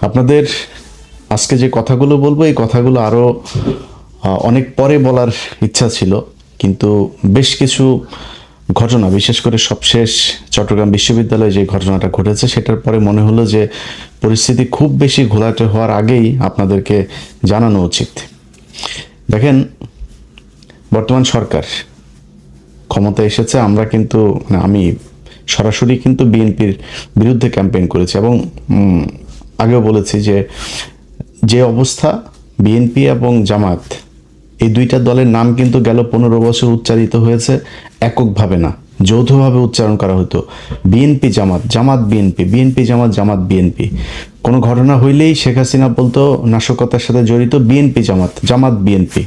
আপনাদের আজকে যে কথাগুলো বলবো এই কথাগুলো আরও অনেক পরে বলার ইচ্ছা ছিল, কিন্তু বেশ কিছু ঘটনা, বিশেষ করে সবশেষ চট্টগ্রাম বিশ্ববিদ্যালয়ে যে ঘটনাটা ঘটেছে সেটার পরে মনে হলো যে পরিস্থিতি খুব বেশি ঘোলাটে হওয়ার আগেই আপনাদেরকে জানানো উচিত। দেখেন, বর্তমান সরকার ক্ষমতা এসেছে, আমরা কিন্তু আমি সরাসরি কিন্তু বিএনপির বিরুদ্ধে ক্যাম্পেইন করেছি এবং আগেও বলেছি যে যে অবস্থা, বিএনপি এবং জামাত এই দুইটা দলের নাম কিন্তু গেল 15 বছর উচ্চারিত হয়েছে এককভাবে না, যৌথভাবে উচ্চারণ করা হতো। বিএনপি জামাত, জামাত বিএনপি, বিএনপি জামাত, জামাত বিএনপি। কোনো ঘটনা হইলেই শেখ হাসিনা বলতো নাশকতার সাথে জড়িত বিএনপি জামাত, জামাত বিএনপি,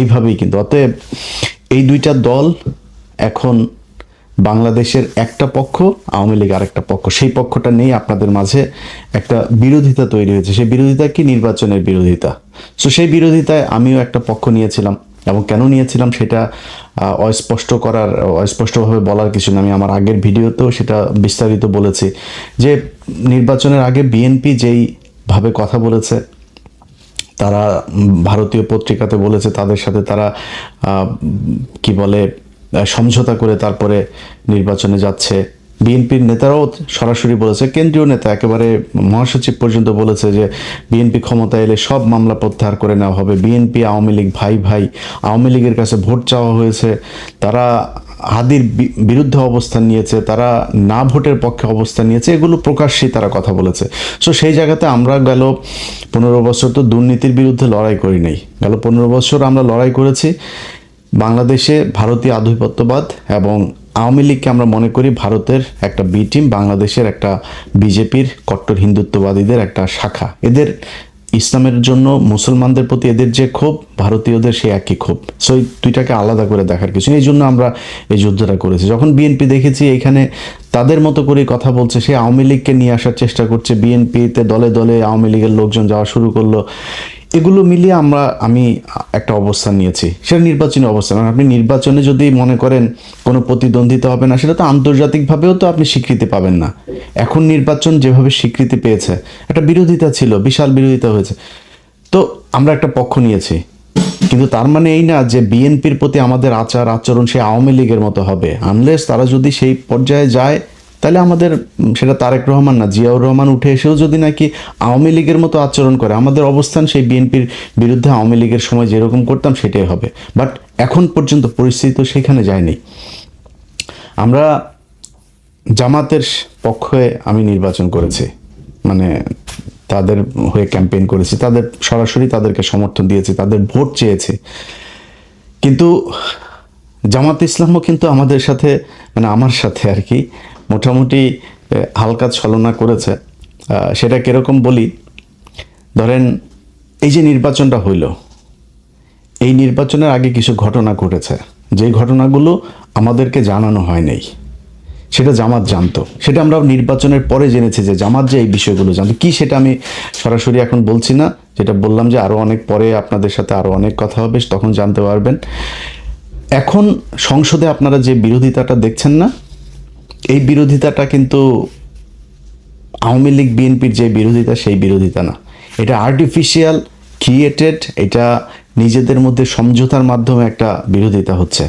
এইভাবেই কিন্তু। অতএব এই দুইটা দল এখন বাংলাদেশের একটা পক্ষ, আওয়ামী লীগ আরেকটা পক্ষ। সেই পক্ষটা নেই, আপনাদের মাঝে একটা বিরোধিতা তৈরি হয়েছে। সেই বিরোধিতা কি? নির্বাচনের বিরোধিতা। সো সেই বিরোধিতায় আমিও একটা পক্ষ নিয়েছিলাম, এবং কেন নিয়েছিলাম সেটা অস্পষ্টভাবে বলার কিছু না। আমি আমার আগের ভিডিওতেও সেটা বিস্তারিত বলেছি যে নির্বাচনের আগে বিএনপি যেইভাবে কথা বলেছে, তারা ভারতীয় পত্রিকাতে বলেছে তাদের সাথে তারা কি বলে সমঝোতা করে তারপরে নির্বাচনে যাচ্ছে। বিএনপির নেতারাও সরাসরি বলেছে, কেন্দ্রীয় নেতা একেবারে মহাসচিব পর্যন্ত বলেছে যে বিএনপি ক্ষমতা এলে সব মামলা প্রত্যাহার করে নেওয়া হবে। বিএনপি আওয়ামী লীগ ভাই ভাই, আওয়ামী লীগের কাছে ভোট চাওয়া হয়েছে, তারা হাদির বিরুদ্ধে অবস্থান নিয়েছে, তারা না ভোটের পক্ষে অবস্থান নিয়েছে, এগুলো প্রকাশ্যেই তারা কথা বলেছে। সো সেই জায়গাতে আমরা গেল 15 বছর তো দুর্নীতির বিরুদ্ধে লড়াই করি নাই, গেল 15 বছর আমরা লড়াই করেছি বাংলাদেশে ভারতীয় আধিপত্যবাদ এবং আওয়ামী লীগকে আমরা মনে করি ভারতের একটা বি টিম, বাংলাদেশের একটা বিজেপির কট্টর হিন্দুত্ববাদীদের একটা শাখা। এদের ইসলামের জন্য, মুসলমানদের প্রতি এদের যে ক্ষোভ, ভারতীয়দের সে একই ক্ষোভ। সো এই দুইটাকে আলাদা করে দেখার কিছু, এই জন্য আমরা এই যুদ্ধটা করেছি। যখন বিএনপি দেখেছি এখানে তাদের মতো করে কথা বলছে, সে আওয়ামী লীগকে নিয়ে আসার চেষ্টা করছে, বিএনপিতে দলে দলে আওয়ামী লীগের লোকজন যাওয়া শুরু করলো, এগুলো মিলিয়ে আমি একটা অবস্থান নিয়েছি। সেটা নির্বাচনী অবস্থান। আপনি নির্বাচনে যদি মনে করেন কোনো প্রতিদ্বন্দ্বিতা হবে না, সেটা তো আন্তর্জাতিকভাবেও তো আপনি স্বীকৃতি পাবেন না। এখন নির্বাচন যেভাবে স্বীকৃতি পেয়েছে, একটা বিরোধিতা ছিল, বিশাল বিরোধিতা হয়েছে, তো আমরা একটা পক্ষ নিয়েছি। কিন্তু তার মানে এই না যে বিএনপির প্রতি আমাদের আচার আচরণ সে আওয়ামী লীগের মতো হবে। আনলেস তারা যদি সেই পর্যায়ে যায়, তাহলে আমাদের সেটা তারেক রহমান না, জিয়াউর রহমান উঠে এসেও যদি নাকি আওয়ামী লীগের মতো আচরণ করে, আমাদের অবস্থান সেই বিএনপির বিরুদ্ধে আওয়ামী লীগের সময় যেরকম করতাম সেটাই হবে। বাট এখন পর্যন্ত পরিস্থিতি তো সেখানে যায়নি। আমরা জামাতের পক্ষে আমি নির্বাচন করেছি, মানে তাদের হয়ে ক্যাম্পেইন করেছি, তাদের সরাসরি তাদেরকে সমর্থন দিয়েছি, তাদের ভোট চেয়েছি। কিন্তু জামাত ইসলামও কিন্তু আমাদের সাথে, মানে আমার সাথে আর কি, মোটামুটি হালকা ছলনা করেছে। সেটা কিরকম বলি, ধরেন এই যে নির্বাচনটা হইল, এই নির্বাচনের আগে কিছু ঘটনা ঘটেছে, যে ঘটনাগুলো আমাদেরকে জানানো হয় নাই, সেটা জামাত জানতো। সেটা আমরা নির্বাচনের পরে জেনেছি যে জামাত যে এই বিষয়গুলো জানতো। কি সেটা আমি সরাসরি এখন বলছি না, যেটা বললাম যে আরও অনেক পরে আপনাদের সাথে আরও অনেক কথা হবে, তখন জানতে পারবেন। এখন সংসদে আপনারা যে বিরোধিতাটা দেখছেন না, এই বিরোধিতাটা কিন্তু আওয়ামী লীগ বিএনপির যে বিরোধিতা সেই বিরোধিতা না, এটা আর্টিফিশিয়াল ক্রিয়েটেড, এটা নিজেদের মধ্যে সমঝোতার মাধ্যমে একটা বিরোধিতা হচ্ছে।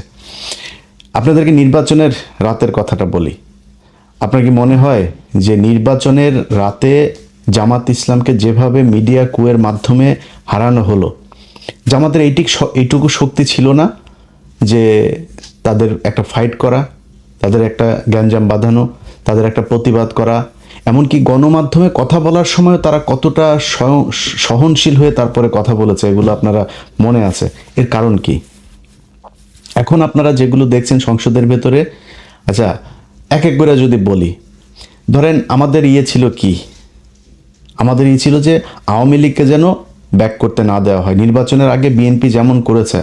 আপনাদেরকে নির্বাচনের রাতের কথাটা বলি। আপনার কি মনে হয় যে নির্বাচনের রাতে জামাত ইসলামকে যেভাবে মিডিয়া কুয়ের মাধ্যমে হারানো হলো, জামাতের এইটুকু শক্তি ছিল না যে তাদের একটা ফাইট করা, তাদের একটা গ্যাঞ্জাম বাঁধানো, তাদের একটা প্রতিবাদ করা, এমনকি গণমাধ্যমে কথা বলার সময় তারা কতটা সহনশীল হয়ে তারপরে কথা বলেছে, এগুলো আপনারা মনে আছে। এর কারণ কি? এখন আপনারা যেগুলো দেখছেন সংসদের ভেতরে, আচ্ছা এক এক করে যদি বলি, ধরেন আমাদের ছিল কি, আমাদের ছিল যে আওয়ামী লীগকে যেন ব্যাক করতে না দেওয়া হয়। নির্বাচনের আগে বিএনপি যেমন করেছে,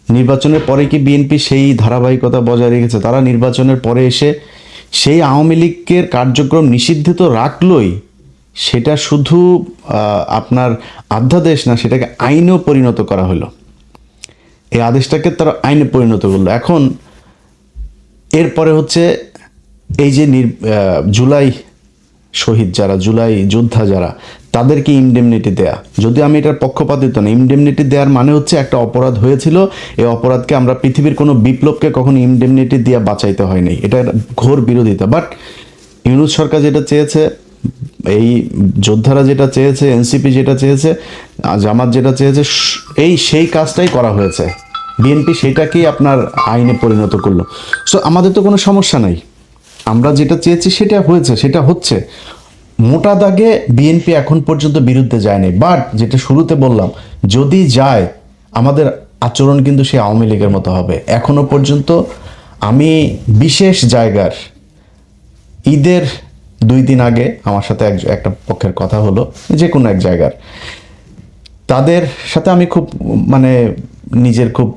নির্বাচনের পরে কি বিএনপি সেই ধারাবাহিকতা বজায় রেখেছে? তারা নির্বাচনের পরে এসে সেই আওয়ামী লীগের কার্যক্রম নিষিদ্ধ তো রাখলই, সেটা শুধু আপনার অধ্যাদেশ না, সেটাকে আইনেও পরিণত করা হলো। এই আদেশটাকে তারা আইনে পরিণত করলো। এখন এরপরে হচ্ছে এই যে জুলাই শহীদ যারা, জুলাই যোদ্ধা যারা, তাদেরকে ইনডেমনিটি দেয়া। যদি আমি এটার পক্ষপাতিত্ব না, ইনডেমনিটি দেওয়ার মানে হচ্ছে একটা অপরাধ হয়েছিল, এই অপরাধকে আমরা পৃথিবীর কোনো বিপ্লবকে কখনো ইনডেমনিটি দিয়ে বাঁচাইতে হয়নি, এটা ঘোর বিরোধিতা। বাট ইউনূস সরকার যেটা চেয়েছে, এই যোদ্ধারা যেটা চেয়েছে, এনসিপি যেটা চেয়েছে, জামাত যেটা চেয়েছে, সেই কাজটাই করা হয়েছে। বিএনপি সেটাকেই আপনার আইনে পরিণত করলো। সো আমাদের তো কোনো সমস্যা নাই, আমরা যেটা চেয়েছি সেটা হয়েছে, সেটা হচ্ছে। মোটা দাগে বিএনপি এখন পর্যন্ত বিরুদ্ধে যায়নি, বাট যেটা শুরুতে বললাম, যদি যায় আমাদের আচরণ কিন্তু সে আওয়ামী লীগের মতো হবে। এখনো পর্যন্ত আমি বিশেষ জায়গার ঈদের 2 দিন আগে আমার সাথে একটা পক্ষের কথা হলো, যে কোনো এক জায়গার, তাদের সাথে আমি খুব মানে নিজের খুব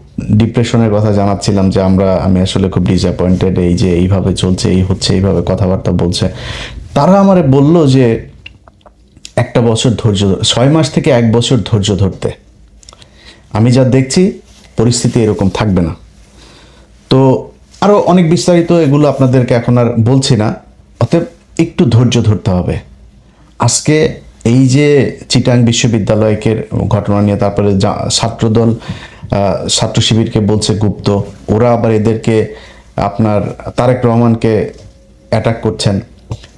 ডিপ্রেশনের কথা জানাচ্ছিলাম যে আমি আসলে খুব ডিসঅ্যাপয়েন্টেড, এই যে এইভাবে চলছে, এই হচ্ছে, এইভাবে কথাবার্তা বলছে। তারা আমারে বলল যে 1 বছর ধৈর্য, 6 মাস থেকে 1 বছর ধৈর্য ধরতে। আমি যা দেখছি পরিস্থিতি এরকম থাকবে না। তো আরও অনেক বিস্তারিত এগুলো আপনাদেরকে এখন আর বলছি না, অতএব একটু ধৈর্য ধরতে হবে। আজকে এই যে চিটাং বিশ্ববিদ্যালয়কের ঘটনা নিয়ে, তারপরে ছাত্রদল ছাত্র শিবিরকে বলছে গুপ্ত, ওরা আবার এদেরকে আপনার তারেক রহমানকে অ্যাটাক করছেন।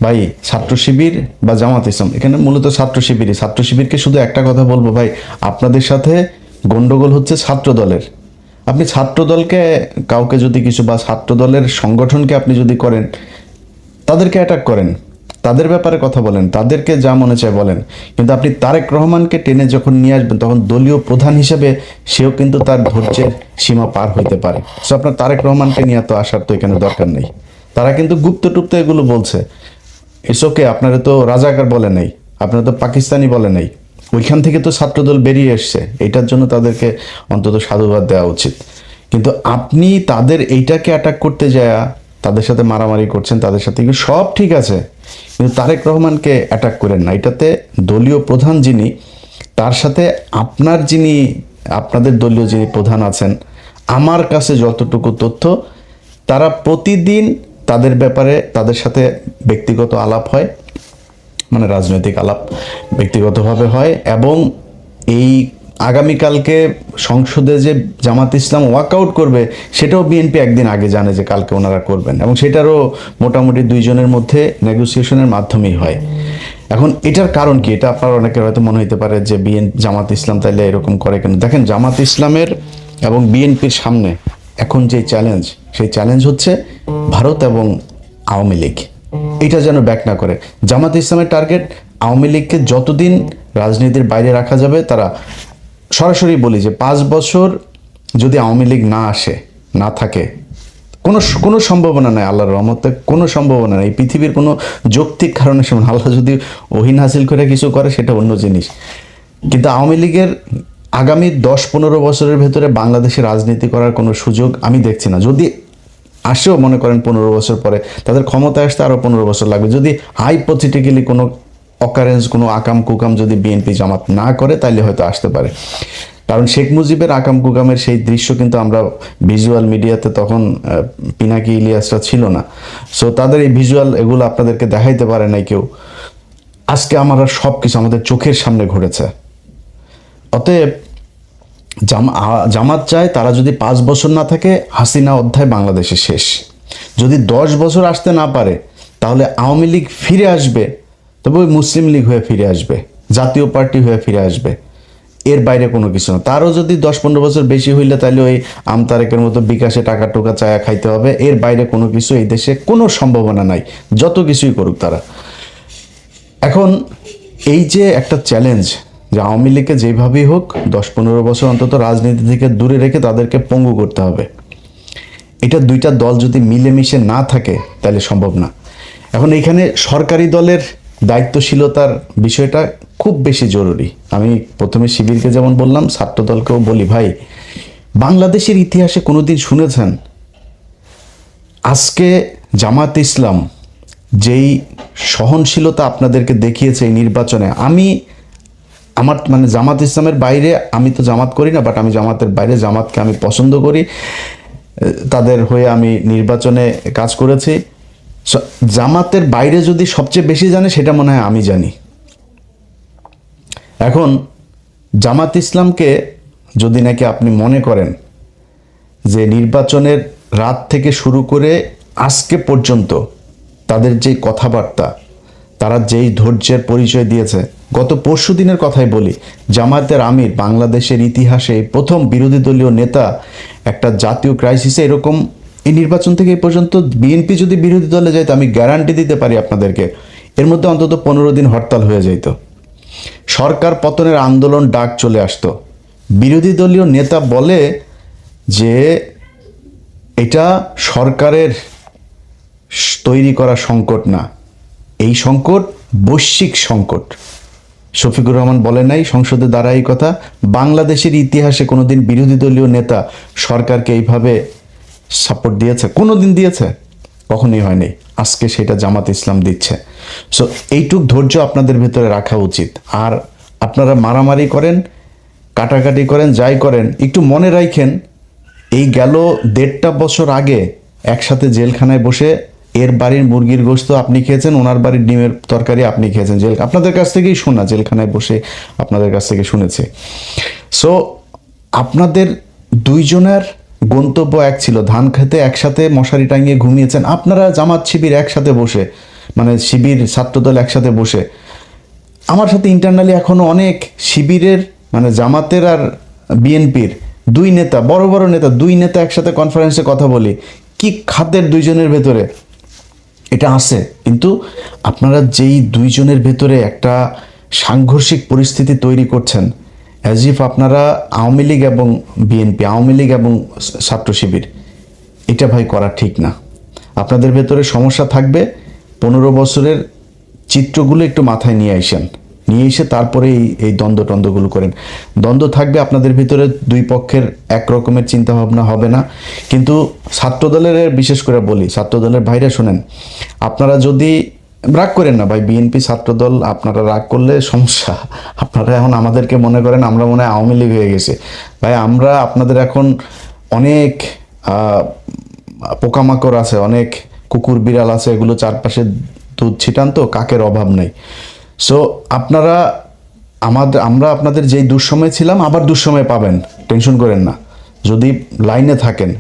ভাই, ছাত্র শিবির বা জামাত ইসলাম, এখানে মূলত ছাত্র শিবিরকে শুধু একটা কথা বলবো, ভাই আপনাদের সাথে গন্ডগোল হচ্ছে ছাত্র দলের। আপনি ছাত্র দলকে কাউকে যদি কিছু, বা ছাত্র দলের সংগঠনকে আপনি যদি করেন, তাদেরকে অ্যাটাক করেন, তাদের ব্যাপারে কথা বলেন, তাদেরকে যা মনে চায় বলেন, কিন্তু আপনি তারেক রহমানকে টেনে যখন নিয়ে আসবেন, তখন দলীয় প্রধান হিসেবে সেও কিন্তু তার ধৈর্যের সীমা পার হইতে পারে। সো আপনার তারেক রহমানকে নিয়ে তো আসার তো এখানে দরকার নেই। তারা কিন্তু গুপ্ত টুপ্ত এগুলো বলছে, ইটস ওকে, আপনারা তো রাজাকার বলে নাই, আপনারা তো পাকিস্তানি বলে নাই, ওইখান থেকে তো ছাত্রদল বেরিয়ে এসছে, এটার জন্য তাদেরকে অন্তত সাধুবাদ দেওয়া উচিত। কিন্তু আপনি তাদের এইটাকে অ্যাটাক করতে যায় তাদের সাথে মারামারি করছেন, তাদের সাথে কিন্তু সব ঠিক আছে, কিন্তু তারেক রহমানকে অ্যাটাক করেন না। এটাতে দলীয় প্রধান যিনি, তার সাথে আপনাদের দলীয় যিনি প্রধান আছেন, আমার কাছে যতটুকু তথ্য, তারা প্রতিদিন তাদের ব্যাপারে তাদের সাথে ব্যক্তিগত আলাপ হয়, মানে রাজনৈতিক আলাপ ব্যক্তিগতভাবে হয়। এবং এই আগামীকালকে সংসদে যে জামাত ইসলাম ওয়াকআউট করবে, সেটাও বিএনপি একদিন আগে জানে যে কালকে ওনারা করবেন, এবং সেটারও মোটামুটি 2 জনের মধ্যে নেগোসিয়েশনের মাধ্যমেই হয়। এখন এটার কারণ কি, এটা আপনার অনেকের হয়তো মনে হতে পারে যে জামাত ইসলাম তাইলে এরকম করে কেন। দেখেন, জামাত ইসলামের এবং বিএনপির সামনে এখন যে চ্যালেঞ্জ, সেই চ্যালেঞ্জ হচ্ছে ভারত এবং আওয়ামী লীগ। এটা যেন ব্যাক না করে। জামাত ইসলামের টার্গেট আওয়ামী লীগকে যতদিন রাজনীতির বাইরে রাখা যাবে, তারা সরাসরি বলি যে 5 বছর যদি আওয়ামী লীগ না আসে, না থাকে, কোনো সম্ভাবনা নাই, আল্লাহর রহমতে কোনো সম্ভাবনা নেই। পৃথিবীর কোনো যৌক্তিক কারণে আল্লাহ যদি ওহীন হাসিল করে কিছু করে, সেটা অন্য জিনিস। কিন্তু আওয়ামী লীগের আগামী 10-15 বছরের ভেতরে বাংলাদেশে রাজনীতি করার কোনো সুযোগ আমি দেখছি না। যদি আসেও, মনে করেন 15 বছর পরে, তাদের ক্ষমতায় আসতে আরও 15 বছর লাগবে। যদি হাইপোথেটিক্যালি কোনো অকারেন্স, কোনো আকাম কুকাম যদি বিএনপি জামাত না করে, তাইলে হয়তো আসতে পারে। কারণ শেখ মুজিবের আকাম কুকামের সেই দৃশ্য কিন্তু আমরা ভিজুয়াল মিডিয়াতে তখন পিনাকি ইলিয়াসরা ছিল না, সো তাদের এই ভিজুয়াল এগুলো আপনাদেরকে দেখাইতে পারে নাই কেউ। আজকে আমরা সব কিছু আমাদের চোখের সামনে ঘটেছে। অতএব জামাত চায়, তারা যদি 5 বছর না থাকে, হাসিনা অধ্যায় বাংলাদেশে শেষ। যদি 10 বছর আসতে না পারে, তাহলে আওয়ামী লীগ ফিরে আসবে, তবে ওই মুসলিম লীগ হয়ে ফিরে আসবে, জাতীয় পার্টি হয়ে ফিরে আসবে, এর বাইরে কোনো কিছু না। তারও যদি 10-15 বছর বেশি হইলে, তাহলে ওই আমতারেকের মতো বিকাশে টাকা টোকা চায়া খাইতে হবে। এর বাইরে কোনো কিছু এই দেশে কোনো সম্ভাবনা নাই, যত কিছুই করুক তারা। এখন এই যে একটা চ্যালেঞ্জ, যে আওয়ামী লীগকে যেভাবেই হোক 10-15 বছর অন্তত রাজনীতি থেকে দূরে রেখে তাদেরকে পঙ্গু করতে হবে। এটা দুইটা দল যদি মিলেমিশে না থাকে, তাহলে সম্ভব না। এখন এখানে সরকারি দলের দায়িত্বশীলতার বিষয়টা খুব বেশি জরুরি। আমি প্রথমে শিবিরকে যেমন বললাম, ছাত্র দলকেও বলি, ভাই বাংলাদেশের ইতিহাসে কোনোদিন শুনেছেন আজকে জামাত ইসলাম যেই সহনশীলতা আপনাদেরকে দেখিয়েছে এই নির্বাচনে? আমার মানে জামাত ইসলামের বাইরে, আমি তো জামাত করি না, বাট আমি জামাতের বাইরে জামাতকে আমি পছন্দ করি, তাদের হয়ে আমি নির্বাচনে কাজ করেছি। জামাতের বাইরে যদি সবচেয়ে বেশি জানে, সেটা মনে হয় আমি জানি। এখন জামাত ইসলামকে যদি নাকি আপনি মনে করেন যে নির্বাচনের রাত থেকে শুরু করে আজকে পর্যন্ত তাদের যেই কথাবার্তা, তারা যেই ধৈর্যের পরিচয় দিয়েছে, গত পরশু দিনের কথাই বলি, জামায়াতের আমির বাংলাদেশের ইতিহাসে প্রথম বিরোধী দলীয় নেতা একটা জাতীয় ক্রাইসিসে এরকম, এই নির্বাচন থেকে এই পর্যন্ত বিএনপি যদি বিরোধী দলে যায়, আমি গ্যারান্টি দিতে পারি আপনাদেরকে এর মধ্যে অন্তত 15 দিন হরতাল হয়ে যেত, সরকার পতনের আন্দোলন ডাক চলে আসতো। বিরোধী দলীয় নেতা বলে যে এটা সরকারের তৈরি করা সংকট না, এই সংকট বৈশ্বিক সংকট। শফিকুর রহমান বলে নাই সংসদে দাঁড়ায় এই কথা? বাংলাদেশের ইতিহাসে কোনোদিন বিরোধী দলীয় নেতা সরকারকে এইভাবে সাপোর্ট দিয়েছে? কোনোদিন দিয়েছে? কখনোই হয়নি। আজকে সেটা জামাত ইসলাম দিচ্ছে। সো এইটুক ধৈর্য আপনাদের ভেতরে রাখা উচিত। আর আপনারা মারামারি করেন, কাটাকাটি করেন, যাই করেন, একটু মনে রাখেন এই গেল 1.5 বছর আগে একসাথে জেলখানায় বসে এর বাড়ির মুরগির গোশত আপনি খেয়েছেন, ওনার বাড়ির ডিমের তরকারি আপনি খেয়েছেন। আপনাদের কাছ থেকেই শোনা, জেলখানায় বসে আপনাদের কাছ থেকে শুনেছে। সো আপনাদের দুইজনের গন্তব্য এক ছিল, ধান খেতে একসাথে মশারি টাঙিয়ে ঘুমিয়েছেন আপনারা, জামাত শিবির একসাথে বসে, মানে শিবির ছাত্রদল একসাথে বসে। আমার সাথে ইন্টারনালি এখনো অনেক শিবিরের, মানে জামাতের আর বিএনপির দুই নেতা, বড় বড় নেতা, দুই নেতা একসাথে কনফারেন্সে কথা বলি, কি খাদের দুইজনের ভেতরে এটা আছে। কিন্তু আপনারা যেই দুইজনের ভেতরে একটা সাংঘর্ষিক পরিস্থিতি তৈরি করছেন, অ্যাজ ইফ আপনারা আওয়ামী লীগ এবং বিএনপি, আওয়ামী লীগ এবং ছাত্র শিবির, এটা ভাই করা ঠিক না। আপনাদের ভেতরে সমস্যা থাকবে, 15 বছরের চিত্রগুলো একটু মাথায় নিয়ে আসেন, নিয়ে এসে তারপরে এই দ্বন্দ্বগুলো করেন। দ্বন্দ্ব থাকবে আপনাদের ভিতরে, দুই পক্ষের এক রকমের চিন্তাভাবনা হবে না। কিন্তু ছাত্রদলের, বিশেষ করে বলি ছাত্রদলের ভাইরা শোনেন, আপনারা যদি রাগ করেন না ভাই, বিএনপি ছাত্রদল আপনারা রাগ করলে সমস্যা। আপনারা এখন আমাদেরকে মনে করেন আমরা মনে হয় আওয়ামী লীগ হয়ে গেছে। ভাই আমরা আপনাদের এখন অনেক পোকামাকড় আছে, অনেক কুকুর বিড়াল আছে, এগুলো চারপাশে দুধ ছিটান, তো কাকের অভাব নেই। সো আপনারা আমরা আপনাদের যেই দুঃসময় ছিলাম আবার দুঃসময় পাবেন, টেনশন করেন না যদি লাইনে থাকেন।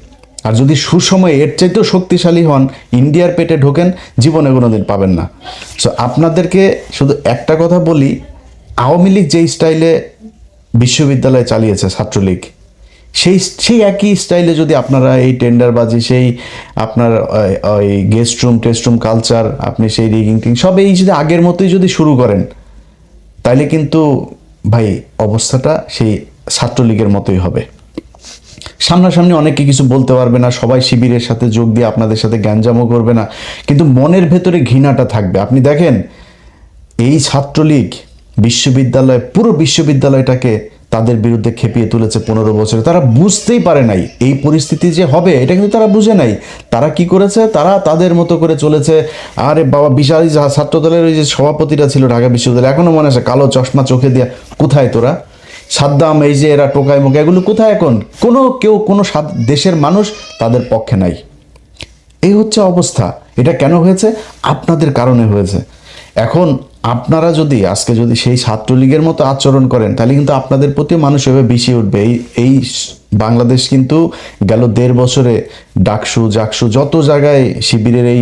আর যদি সুসময়ে এর চাইতেও শক্তিশালী হন, ইন্ডিয়ার পেটে ঢোকেন, জীবনে কোনোদিন পাবেন না। সো আপনাদেরকে শুধু একটা কথা বলি, আওয়ামী লীগ যেই স্টাইলে বিশ্ববিদ্যালয় চালিয়েছে ছাত্রলীগ, সেই একই স্টাইলে যদি আপনারা এই টেন্ডারবাজি, সেই আপনার ওই guest room test room culture, আপনি সেই রিগিং টিং সব এই যদি আগের মতোই যদি শুরু করেন, তাইলে কিন্তু ভাই অবস্থাটা সেই ছাত্রলীগের মতোই হবে। সামনাসামনি অনেকে কিছু বলতে পারবে না, সবাই শিবিরের সাথে যোগ দিয়ে আপনাদের সাথে গ্যাঞ্জামও করবে না, কিন্তু মনের ভেতরে ঘৃণাটা থাকবে। আপনি দেখেন এই ছাত্রলীগ বিশ্ববিদ্যালয়, পুরো বিশ্ববিদ্যালয়টাকে তাদের বিরুদ্ধে খেপিয়ে তুলেছে 15 বছরে। তারা বুঝতেই পারে নাই এই পরিস্থিতি যে হবে, এটা কিন্তু তারা বুঝে নাই। তারা কি করেছে, তারা তাদের মতো করে চলেছে। আরে বাবা, বিশাল ছাত্রদলের ওই যে সভাপতিটা ছিল ঢাকা বিশ্ববিদ্যালয়, এখনো মনে আছে, কালো চশমা চোখে দিয়া, কোথায় তোরা? সাদ্দাম, এই যে এরা টোকাই মোকা, এগুলো কোথায় এখন? কোনো দেশের মানুষ তাদের পক্ষে নাই। এই হচ্ছে অবস্থা। এটা কেন হয়েছে? আপনাদের কারণে হয়েছে। এখন আপনারা যদি আজকে যদি সেই ছাত্রলীগের মতো আচরণ করেন, তাহলে কিন্তু আপনাদের প্রতি মানুষ এভাবে বিষিয়ে উঠবে। এই বাংলাদেশ কিন্তু গেল 1.5 বছরে ডাকসু জাকসু যত জায়গায় শিবিরের এই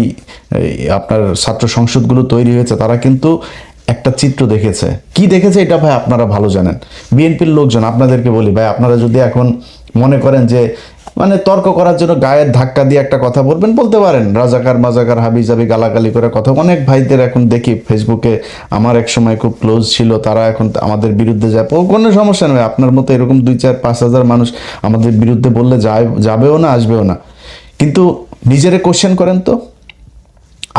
আপনার ছাত্র সংসদগুলো তৈরি হয়েছে, তারা কিন্তু একটা চিত্র দেখেছে। কি দেখেছে এটা ভাই আপনারা ভালো জানেন। বিএনপির লোকজন, আপনাদেরকে বলি ভাই, আপনারা যদি এখন মনে করেন যে মানে তর্ক করার জন্য গায়ের ধাক্কা দিয়ে একটা কথা বলবেন, বলতে পারেন, রাজাকার মাজাকার হাবি জাবি গালাগালি করে কথা। অনেক ভাইদের এখন দেখি ফেসবুকে, আমার এক সময় খুব ক্লোজ ছিল, তারা এখন আমাদের বিরুদ্ধে যায়, কোনো সমস্যা নেই। আপনার মতো এরকম 2-4-5 হাজার মানুষ আমাদের বিরুদ্ধে বললে যাবেও না, আসবেও না। কিন্তু নিজেরে কোশ্চেন করেন তো,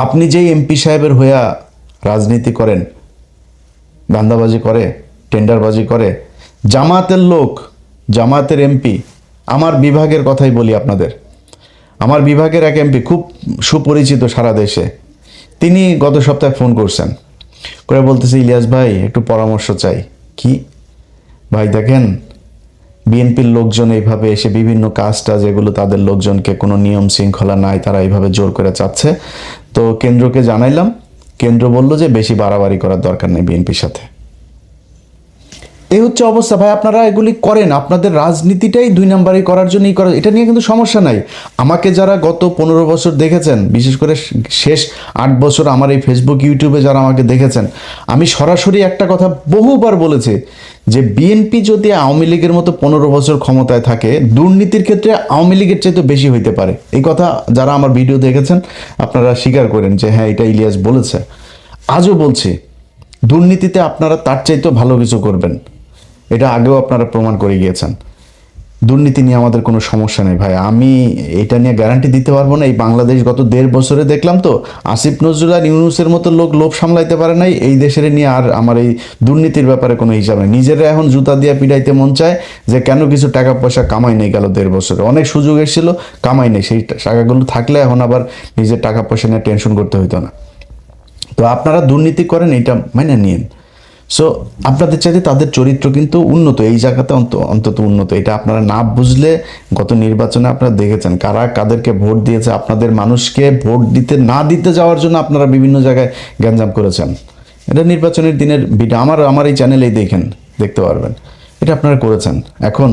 আপনি যেই এমপি সাহেবের হইয়া রাজনীতি করেন, ধান্দাবাজি করে, টেন্ডারবাজি করে, জামাতের লোক, জামাতের এমপি, আমার বিভাগের কথাই বলি আপনাদের, আমার বিভাগের এক এমপি খুব সুপরিচিত সারা দেশে, তিনি গত সপ্তাহে ফোন করছেন, করে বলতেছে, ইলিয়াস ভাই একটু পরামর্শ চাই। কি ভাই? দেখেন বিএনপির লোকজন এইভাবে এসে বিভিন্ন কাজটা, যেগুলো তাদের লোকজনকে কোনো নিয়ম শৃঙ্খলা নাই, তারা এইভাবে জোর করে চাচ্ছে। তো কেন্দ্রকে জানাইলাম, কেন্দ্র বলল যে বেশি বাড়াবাড়ি করার দরকার নেই বিএনপির সাথে। এই হচ্ছে অবস্থা ভাই। আপনারা এগুলি করেন, আপনাদের রাজনীতিটাই 2 নাম্বারই করার জন্যই করা, এটা নিয়ে কিন্তু সমস্যা নাই। আমাকে যারা গত 15 বছর দেখেছেন, বিশেষ করে শেষ 8 বছর আমার এই ফেসবুক ইউটিউবে যারা আমাকে দেখেছেন, আমি সরাসরি একটা কথা বহুবার বলেছি যে বিএনপি যদি আওয়ামী লীগের মতো 15 বছর ক্ষমতায় থাকে, দুর্নীতির ক্ষেত্রে আওয়ামী লীগের চাইতে বেশি হইতে পারে। এই কথা যারা আমার ভিডিও দেখেছেন আপনারা স্বীকার করেন যে হ্যাঁ, এটা ইলিয়াস বলেছে। আজও বলছি, দুর্নীতিতে আপনারা তার চাইতেও ভালো কিছু করবেন, এটা আগেও আপনারা প্রমাণ করে গিয়েছেন। দুর্নীতি নিয়ে আমাদের কোনো সমস্যা নেই ভাই, আমি এটা নিয়ে গ্যারান্টি দিতে পারবো না। এই বাংলাদেশ গত 1.5 বছরে দেখলাম তো, আসিফ নজরুল আর ইউনূসের মতো লোক লোভ সামলাইতে পারে নাই, এই দেশের নিয়ে আর আমার এই দুর্নীতির ব্যাপারে কোনো হিসাব নেই। নিজেরা এখন জুতা দিয়ে পিটাইতে মন চায় যে কেন কিছু টাকা পয়সা কামাই নেই গেল 1.5 বছরে, অনেক সুযোগ এসেছিল কামাই নেই, সেই টাকাগুলো থাকলে এখন আবার নিজের টাকা পয়সা নিয়ে টেনশন করতে হইতো না। তো আপনারা দুর্নীতি করেন, এটা মাইনে নিন। সো আপনাদের চাইতে তাদের চরিত্র কিন্তু উন্নত, এই জায়গাতে অন্তত উন্নত। এটা আপনারা না বুঝলে, গত নির্বাচনে আপনারা দেখেছেন কারা কাদেরকে ভোট দিয়েছে। আপনাদের মানুষকে ভোট দিতে না দিতে যাওয়ার জন্য আপনারা বিভিন্ন জায়গায় গ্যাঞ্জাম করেছেন। এটা নির্বাচনের দিনের ভিডিও আমার এই চ্যানেলেই দেখতে পারবেন, এটা আপনারা করেছেন। এখন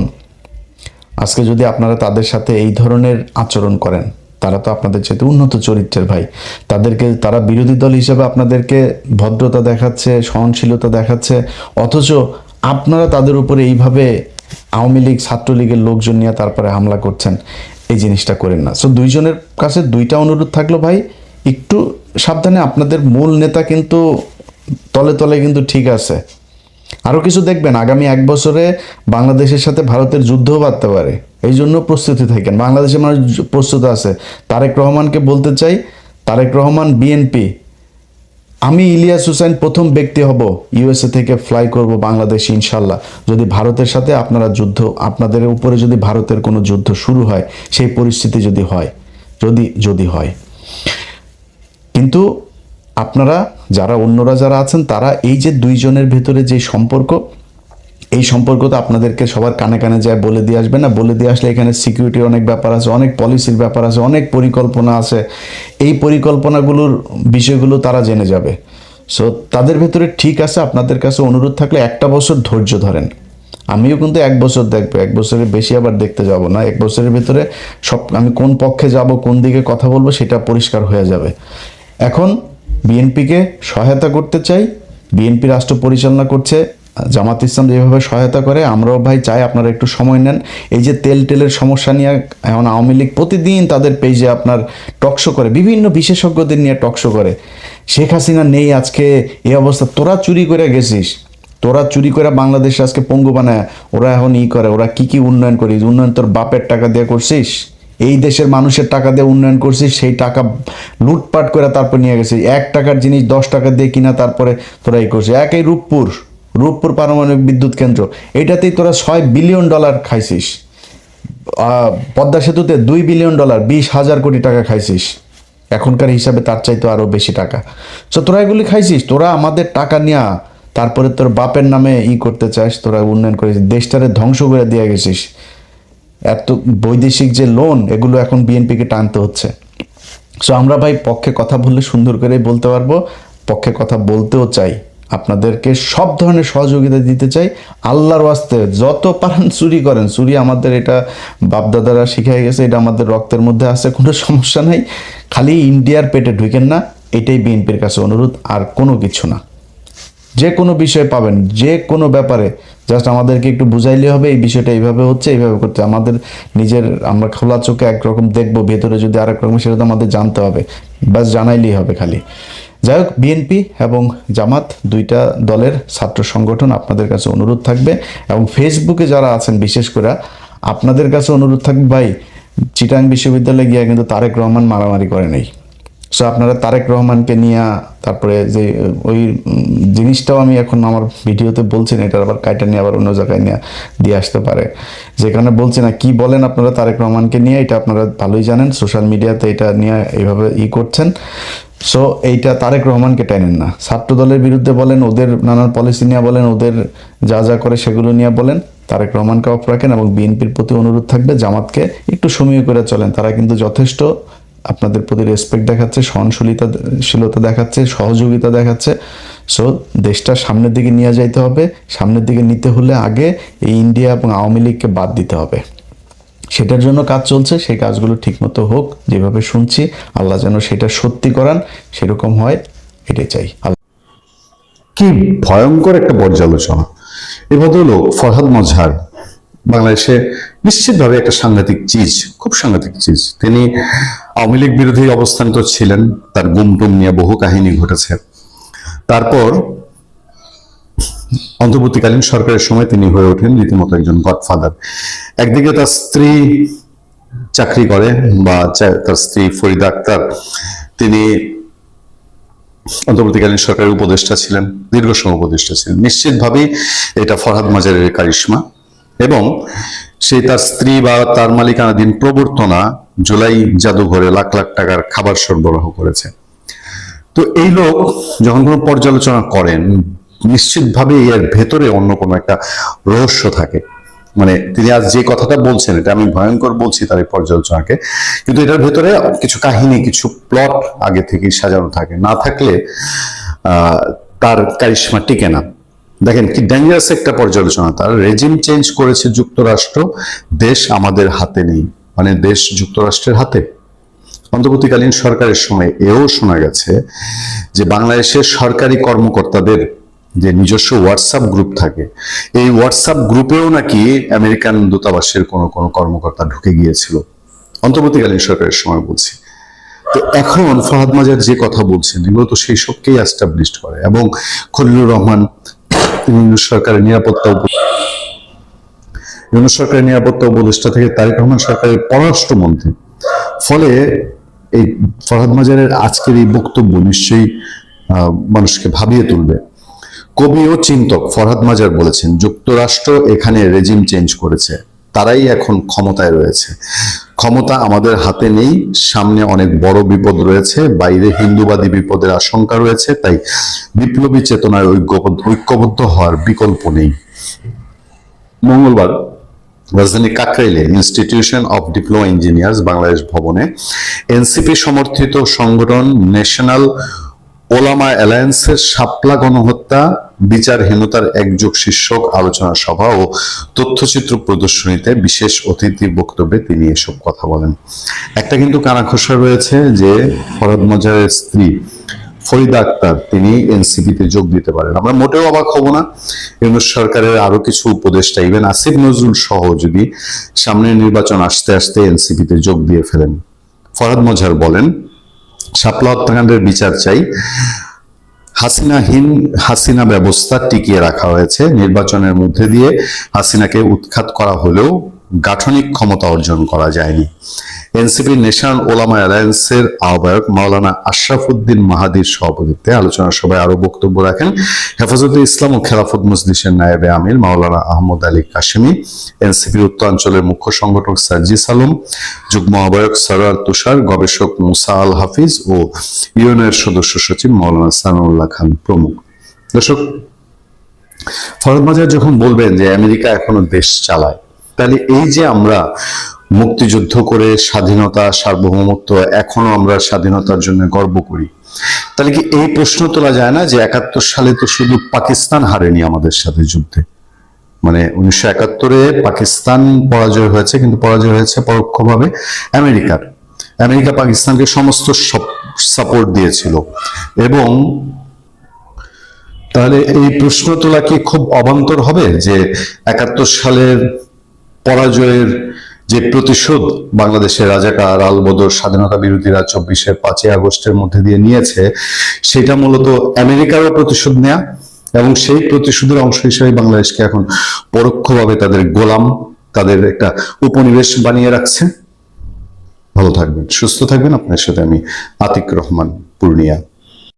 আজকে যদি আপনারা তাদের সাথে এই ধরনের আচরণ করেন, তারা তো আপনাদের চাইতে উন্নত চরিত্রের ভাই, তারা বিরোধী দল হিসেবে আপনাদেরকে ভদ্রতা দেখাচ্ছে, সহনশীলতা দেখাচ্ছে, অথচ আপনারা তাদের উপরে এইভাবে আওয়ামী লীগ ছাত্রলীগের লোকজন নিয়ে তারপরে হামলা করছেন। এই জিনিসটা করেন না। সো দুইজনের কাছে 2টা অনুরোধ থাকলো ভাই, একটু সাবধানে। আপনাদের মূল নেতা কিন্তু তলে তলে কিন্তু ঠিক আছে। আরও কিছু দেখবেন, আগামী 1 বছরে বাংলাদেশের সাথে ভারতের যুদ্ধও বাড়তে পারে, এই জন্য প্রস্তুতি থাকেন। বাংলাদেশের মানুষ প্রস্তুত আছে। তারেক রহমানকে বলতে চাই, তারেক রহমান, বিএনপি, আমি ইলিয়াস হুসাইন প্রথম ব্যক্তি হব ইউএসএ থেকে ফ্লাই করব বাংলাদেশ ইনশাল্লাহ, যদি ভারতের সাথে আপনাদের উপরে যদি ভারতের কোনো যুদ্ধ শুরু হয়, সেই পরিস্থিতি যদি হয়, যদি হয়। কিন্তু আপনারা যারা অন্যরা যারা আছেন, তারা এই যে 2 জনের ভেতরে যে সম্পর্ক, এই সম্পর্ক তো আপনাদেরকে সবার কানে কানে যায় বলে দিয়ে আসবে না। বলে দিয়ে আসলে এখানে সিকিউরিটির অনেক ব্যাপার আছে, অনেক পলিসির ব্যাপার আছে, অনেক পরিকল্পনা আছে। এই পরিকল্পনাগুলোর বিষয়গুলো তারা জেনে যাবে। সো তাদের ভেতরে ঠিক আছে। আপনাদের কাছে অনুরোধ থাকলে 1টা বছর ধৈর্য ধরেন। আমিও কিন্তু 1 বছর দেখবো, 1 বছরের বেশি আবার দেখতে যাব না। 1 বছরের ভেতরে আমি কোন পক্ষে যাব, কোন দিকে কথা বলবো, সেটা পরিষ্কার হয়ে যাবে। এখন বিএনপিকে সহায়তা করতে চাই। বিএনপি রাষ্ট্র পরিচালনা করছে, জামাত ইসলাম যেভাবে সহায়তা করে, আমরাও ভাই চাই আপনারা একটু সময় নেন। এই যে তেলের সমস্যা নিয়ে এখন আওয়ামী লীগ প্রতিদিন তাদের পেজে আপনার টকশো করে, বিভিন্ন বিশেষজ্ঞদের নিয়ে টকশো করে। শেখ হাসিনা নেই আজকে, এই অবস্থা। তোরা চুরি করে গেছিস, তোরা চুরি করে বাংলাদেশ আজকে পঙ্গু বানায়, ওরা এখন করে, ওরা কি উন্নয়ন করিস? উন্নয়ন তোর বাপের টাকা দিয়ে করছিস, এই দেশের মানুষের টাকা দিয়ে উন্নয়ন করছিস, সেই টাকা লুটপাট করে তারপর নিয়ে গেছিস। 1 টাকার জিনিস 10 টাকা দিয়ে কিনা তারপরে তোরা এই করছিস। এই রূপপুর পারমাণবিক বিদ্যুৎ কেন্দ্র, এটাতেই তোরা $6 বিলিয়ন খাইছিস। পদ্মা সেতুতে $2 বিলিয়ন, 20,000 কোটি টাকা খাইছিস। এখনকার হিসাবে তার চাইতে আরও বেশি টাকা। সো তোরা এগুলি খাইছিস, তোরা আমাদের টাকা নিয়ে তারপরে তোর বাপের নামে করতে চাস, তোরা উন্নয়ন করেছিস, দেশটারে ধ্বংস করে দিয়ে গেছিস। এত বৈদেশিক যে লোন, এগুলো এখন বিএনপিকে টানতে হচ্ছে। সো আমরা ভাই পক্ষে কথা বললে সুন্দর করে বলতে পারবো, পক্ষে কথা বলতেও চাই, আপনাদেরকে সব ধরনের সহযোগিতা দিতে চাই। আল্লাহর ওয়াস্তে যত পারেন চুরি করেন, চুরি আমাদের এটা বাপদাদারা শিখাই গেছে, এটা আমাদের রক্তের মধ্যে আছে, কোনো সমস্যা নাই। খালি ইন্ডিয়ার পেটে ঢুকেন না, এটাই বিএনপির কাছে অনুরোধ, আর কোনো কিছু না। যে কোনো বিষয় পাবেন, যে কোনো ব্যাপারে জাস্ট আমাদেরকে একটু বুঝাইলে হবে এই বিষয়টা এইভাবে হচ্ছে, এইভাবে করতে। আমাদের আমরা খোলা চোখে একরকম দেখবো, ভেতরে যদি আরেক রকম, সেটা তো আমাদের জানতে হবে, বাস জানাইলেই হবে খালি। যাই হোক, বিএনপি এবং জামাত 2টা দলের ছাত্র সংগঠন, আপনাদের কাছে অনুরোধ থাকবে, এবং ফেসবুকে যারা আছেন বিশেষ করে আপনাদের কাছে অনুরোধ থাকবে ভাই, চিটাং বিশ্ববিদ্যালয়ে গিয়ে কিন্তু তারেক রহমান মারামারি করে নেই। সো আপনারা তারেক রহমানকে নিয়ে, তারপরে যে ওই জিনিসটাও আমি এখন আমার ভিডিওতে বলছি না, এটার আবার কাইটা নিয়ে আবার অন্য জায়গায় নিয়ে দিয়ে আসতে পারে, যেখানে বলছি না কি বলেন আপনারা তারেক রহমানকে নিয়ে, এটা আপনারা ভালোই জানেন, সোশ্যাল মিডিয়াতে এটা নিয়ে এইভাবে করছেন। সো এইটা তারেক রহমানকে টানেন না, ছাত্র দলের বিরুদ্ধে বলেন, ওদের নানান পলিসি নিয়ে বলেন, ওদের যা করে সেগুলো নিয়ে বলেন, তারেক রহমানকে অফ রাখেন। এবং বিএনপির প্রতি অনুরোধ থাকবে, জামাতকে একটু সমীহ করে চলেন, তারা কিন্তু যথেষ্ট আপনাদের প্রতি রেসপেক্ট দেখাচ্ছে, সহনশীলতা দেখাচ্ছে, সহযোগিতা দেখাচ্ছে। সো দেশটা সামনের দিকে নিয়ে যাইতে হবে। সামনের দিকে নিতে হলে আগে এই ইন্ডিয়া এবং আওয়ামী লীগকে বাদ দিতে হবে। সেটার জন্য কাজ চলছে, সেই কাজগুলো ঠিকমতো হোক। যেভাবে শুনছি, আল্লাহ যেন সেটা সত্যি করান, সেরকম হয়, এটাই চাই। কি ভয়ঙ্কর একটা পর্যালোচনা! এ ভদ্রলোক ফরহাদ মজহার বাংলাদেশে নিশ্চিতভাবে একটা সাংঘাতিক চিজ, খুব সাংঘাতিক চিজ। তিনি আওয়ামী লীগ বিরোধী অবস্থান তো ছিলেন, তার গুমটুম নিয়ে বহু কাহিনী ঘটেছে। তারপর অন্তর্বর্তীকালীন সরকারের সময় তিনি হয়ে ওঠেন রীতিমতো একজন গডফাদার। একদিকে তার স্ত্রী চাকরি করে, বা তার স্ত্রী ফরিদা আক্তার, তিনি অন্তর্বর্তীকালীন সরকারের উপদেষ্টা ছিলেন, দীর্ঘ সময় উপদেষ্টা ছিলেন। নিশ্চিতভাবেই এটা ফরহাদ মাজারের কারিশমা। এবং সেই তার স্ত্রী বা তার মালিকানাধীন প্রবর্তনা জুলাই জাদুঘরে লাখ লাখ টাকার খাবার সরবরাহ করেছে। তো এই লোক যখন কোনো পর্যালোচনা করেন, নিশ্চিতভাবে এর ভেতরে অন্য কোনো একটা রহস্য থাকে। মানে তিনি আজ যে কথাটা বলছেন, এটা আমি ভয়ঙ্কর বলছি তার এই পর্যালোচনাকে, কিন্তু এটার ভেতরে কিছু কাহিনী, কিছু প্লট আগে থেকেই সাজানো থাকে। না থাকলে তার কারিশমা টিকে না। দেখেন কি ডেঞ্জারাস একটা পর্যালোচনা তার। রেজিম চেঞ্জ করেছে যুক্তরাষ্ট্র, দেশ আমাদের হাতে নেই। মানে দেশ যুক্তরাষ্ট্রের হাতে। অন্তর্বর্তীকালীন সরকারের সময় এও শোনা গেছে যে বাংলাদেশের সরকারি কর্মকর্তাদের যে নিজস্ব হোয়াটসঅ্যাপ গ্রুপ থাকে, এই হোয়াটসঅ্যাপ গ্রুপেও নাকি আমেরিকান দূতাবাসের কোনো কোনো কর্মকর্তা ঢুকে গিয়েছিল, অন্তর্বর্তীকালীন সরকারের সময় বলছি। তো এখন ফরহাদ মাজার যে কথা বলছেন, এগুলো তো সেই সবকেই এস্টাবলিশড করে। এবং খলিলুর রহমান, তিনি সরকারের নিরাপত্তা উপদেষ্টা থেকে তারেক রহমান সরকারের পররাষ্ট্রমন্ত্রী। ফলে এই ফরহাদ মাজারের আজকের এই বক্তব্য নিশ্চয়ই মানুষকে ভাবিয়ে তুলবে। কবি ও চিন্তক ফরহাদ মাজার বলেছেন, যুক্তরাষ্ট্র এখানে রেজিম চেঞ্জ করেছে, তারাই এখন ক্ষমতায় রয়েছে। ক্ষমতা আমাদের হাতে নেই, সামনে অনেক বড় বিপদ রয়েছে, বাইরে হিন্দুবাদী বিপদের আশঙ্কা রয়েছে, তাই বিপ্লবী চেতনায় ঐক্যবদ্ধ হওয়ার বিকল্প নেই। মঙ্গলবার রাজধানী কাকরাইলে institution of diploma engineers Bangladesh ভবনে এনসিপি সমর্থিত সংগঠন ন্যাশনাল ওলামা অ্যালায়েন্সের শাপলা গণহত্যা বিচারহীনতার একযুগ শীর্ষক আলোচনা সভা ও তথ্যচিত্র প্রদর্শনীতে বিশেষ অতিথির বক্তব্যে তিনি এসব কথা বলেন। একটা কিন্তু কানাঘোষা রয়েছে যে ফরহাদ মাজারের স্ত্রী ফরিদা আক্তার তিনি এনসিপিতে যোগ দিতে পারেন। আমরা মোটেও অবাক হব না। ইউনূস সরকারের আরো কিছু উপদেষ্টা, ইভেন আসিফ নজরুল সহ, যদি সামনের নির্বাচন আসতে আসতে এনসিপিতে যোগ দিয়ে ফেলেন। ফরহাদ মজহার বলেন, শাপলা হত্যাকাণ্ডের বিচার চাই, হাসিনা ব্যবস্থা টিকিয়ে রাখা হয়েছে, নির্বাচনের মধ্যে দিয়ে হাসিনাকে উৎখাত করা হলেও গাঠনিক ক্ষমতা অর্জন করা যায়নি। এনসিপি ন্যাশনাল ওলামা অ্যালায়েন্সের আহ্বায়ক মাওলানা আশরাফ উদ্দিন মাহাদির সভাপতিত্বে আলোচনা সভায় আরো বক্তব্য রাখেন হেফাজতে ইসলাম ও খেলাফত মজলিসের নায়েবে আমির মাওলানা আহমদ আলী কাশেমি, এনসিপির উত্তরাঞ্চলের মুখ্য সংগঠক সার্জিস আলম, যুগ্ম আহ্বায়ক সরোয়ার তুষার, গবেষক মুসা আল হাফিজ ও ইউএনএর সদস্য সচিব মাওলানা সানাউল্লাহ খান প্রমুখ। দর্শক, ফরহাদ মাজার যখন বলবেন যে আমেরিকা এখনো দেশ চালায়, তাহলে এই যে আমরা মুক্তিযুদ্ধ করে স্বাধীনতা, সার্বভৌমত্ব, এখনো আমরা স্বাধীনতার জন্য গর্ব করি, তাহলে কি এই প্রশ্ন তোলা যায় না যে 71 সালে তো শুধু পাকিস্তান হারেনি আমাদের সাথে যুদ্ধে? মানে 1971-এ পাকিস্তান পরাজয় হয়েছে, কিন্তু পরাজয় হয়েছে পরোক্ষভাবে আমেরিকার। আমেরিকা পাকিস্তানকে সমস্ত সাপোর্ট দিয়েছিল। এবং তাহলে এই প্রশ্ন তোলা কি খুব অবান্তর হবে যে 71 সালের পরাজয়ের যে প্রতিশোধ বাংলাদেশের রাজাকার, আলবদর, স্বাধীনতা বিরোধীরা 24-এর 5ই আগস্টের মধ্যে দিয়ে নিয়েছে, সেটা মূলত আমেরিকারও প্রতিশোধ নেয়া, এবং সেই প্রতিশোধের অংশ হিসেবে বাংলাদেশকে এখন পরোক্ষভাবে তাদের গোলাম, তাদের একটা উপনিবেশ বানিয়ে রাখছে। ভালো থাকবেন, সুস্থ থাকবেন। আপনার সাথে আমি আতিক রহমান, পূর্ণিয়া।